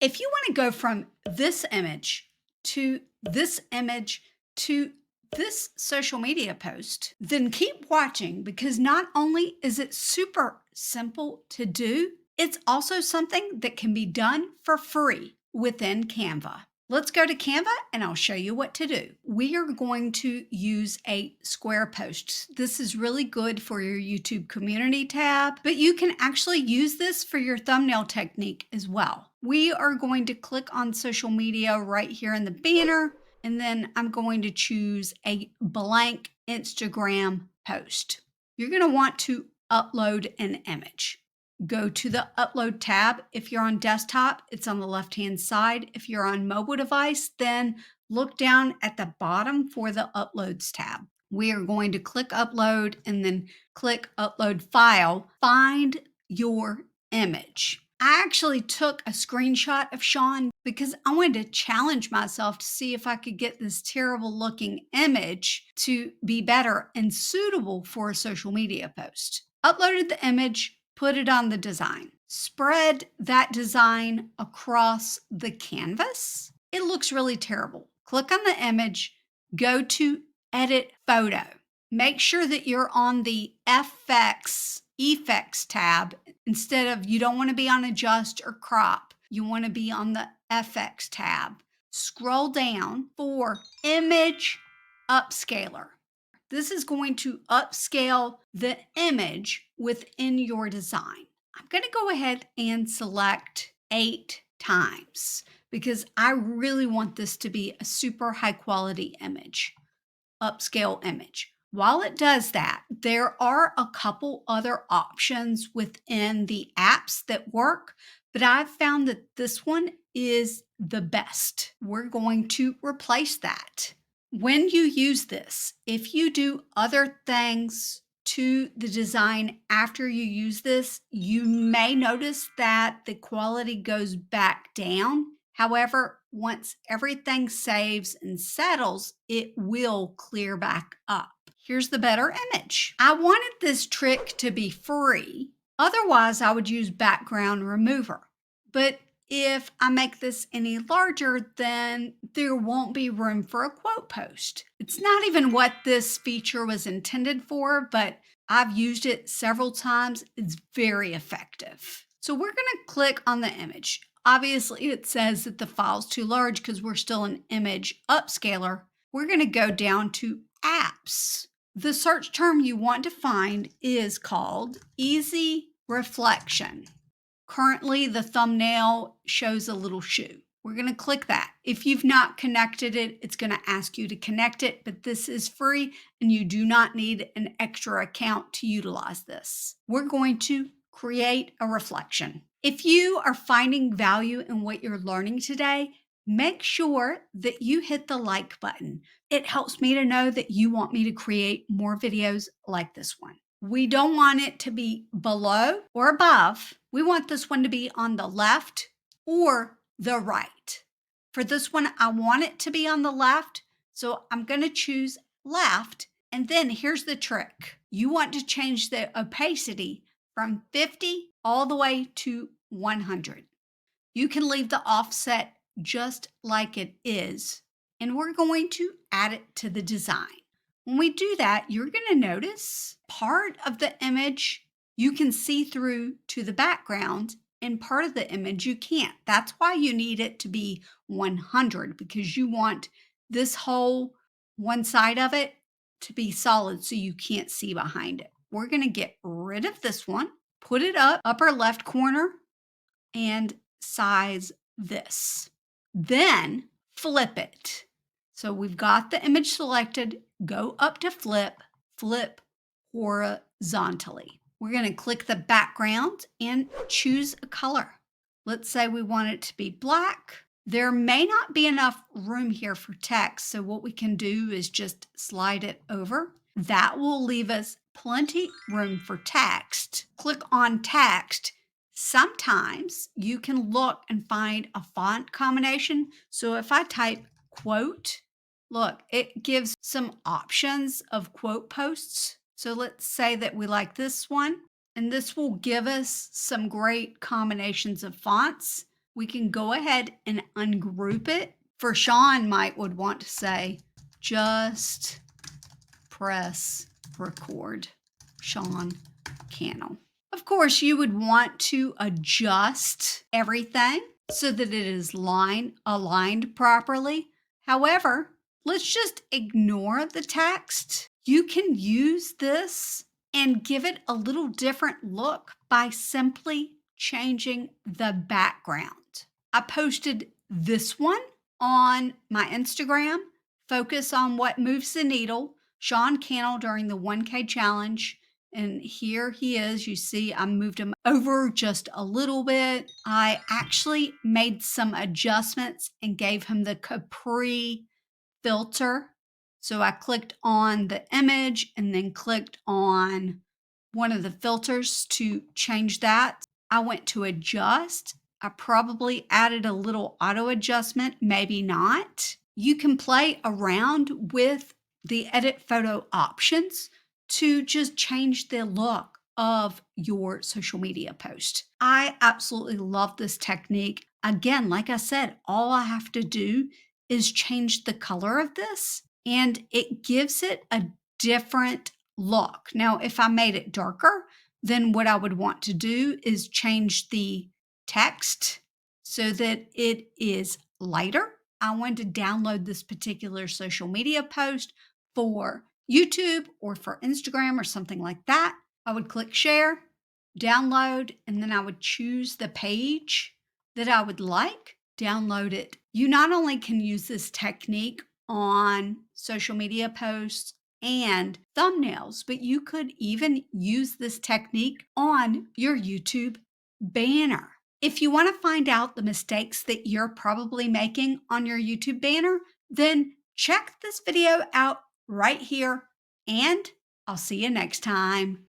If you want to go from this image to this image to this social media post, then keep watching because not only is it super simple to do, it's also something that can be done for free within Canva. Let's go to Canva and I'll show you what to do. We are going to use a square post. This is really good for your YouTube community tab, but you can actually use this for your thumbnail technique as well. We are going to click on social media right here in the banner, and then I'm going to choose a blank Instagram post. You're going to want to upload an image. Go to the Upload tab. If you're on desktop, it's on the left-hand side. If you're on mobile device, then look down at the bottom for the Uploads tab. We are going to click Upload and then click Upload File. Find your image. I actually took a screenshot of Sean because I wanted to challenge myself to see if I could get this terrible looking image to be better and suitable for a social media post. Uploaded the image, put it on the design. Spread that design across the canvas. It looks really terrible. Click on the image, go to Edit Photo. Make sure that you're on the Effects tab instead of, you don't want to be on Adjust or Crop. You want to be on the Effects tab. Scroll down for Image Upscaler. This is going to upscale the image within your design. I'm going to go ahead and select 8 times because I really want this to be a super high quality image, upscale image. While it does that, there are a couple other options within the apps that work, but I've found that this one is the best. We're going to replace that. When you use this, if you do other things to the design after you use this, you may notice that the quality goes back down. However, once everything saves and settles, it will clear back up. Here's the better image. I wanted this trick to be free. Otherwise, I would use background remover. But if I make this any larger, then there won't be room for a quote post. It's not even what this feature was intended for, but I've used it several times. It's very effective. So we're going to click on the image. Obviously, it says that the file's too large because we're still an image upscaler. We're going to go down to Apps. The search term you want to find is called Easy Reflection. Currently, the thumbnail shows a little shoe. We're going to click that. If you've not connected it, it's going to ask you to connect it, but this is free and you do not need an extra account to utilize this. We're going to create a reflection. If you are finding value in what you're learning today, make sure that you hit the like button. It helps me to know that you want me to create more videos like this one. We don't want it to be below or above. We want this one to be on the left or the right. For this one, I want it to be on the left, so I'm going to choose left. And then here's the trick. You want to change the opacity from 50 all the way to 100. You can leave the offset just like it is, and we're going to add it to the design. When we do that, you're going to notice part of the image you can see through to the background and part of the image you can't. That's why you need it to be 100 because you want this whole one side of it to be solid so you can't see behind it. We're going to get rid of this one, put it up upper left corner, and size this. Then flip it. So we've got the image selected, go up to flip, flip horizontally. We're going to click the background and choose a color. Let's say we want it to be black. There may not be enough room here for text, so what we can do is just slide it over. That will leave us plenty room for text. Click on text. Sometimes you can look and find a font combination. So if I type quote, look, it gives some options of quote posts. So let's say that we like this one, and this will give us some great combinations of fonts. we can go ahead and ungroup it. For Sean would want to say, just press record, Sean Cannell. Of course, you would want to adjust everything so that it is aligned properly. However, let's just ignore the text. You can use this and give it a little different look by simply changing the background. I posted this one on my Instagram, Focus on What Moves the Needle, Sean Cannell during the 1K challenge. And here he is. You see, I moved him over just a little bit. I actually made some adjustments and gave him the Capri filter. So I clicked on the image and then clicked on one of the filters to change that. I went to adjust. I probably added a little auto adjustment, maybe not. You can play around with the edit photo options to just change the look of your social media post. I absolutely love this technique. Again, like I said, all I have to do is change the color of this and it gives it a different look. Now, if I made it darker, then what I would want to do is change the text so that it is lighter. I wanted to download this particular social media post for YouTube or for Instagram or something like that. I would click share, download, and then I would choose the page that I would like, download it. You not only can use this technique on social media posts and thumbnails, but you could even use this technique on your YouTube banner. If you want to find out the mistakes that you're probably making on your YouTube banner, then check this video out right here, and I'll see you next time.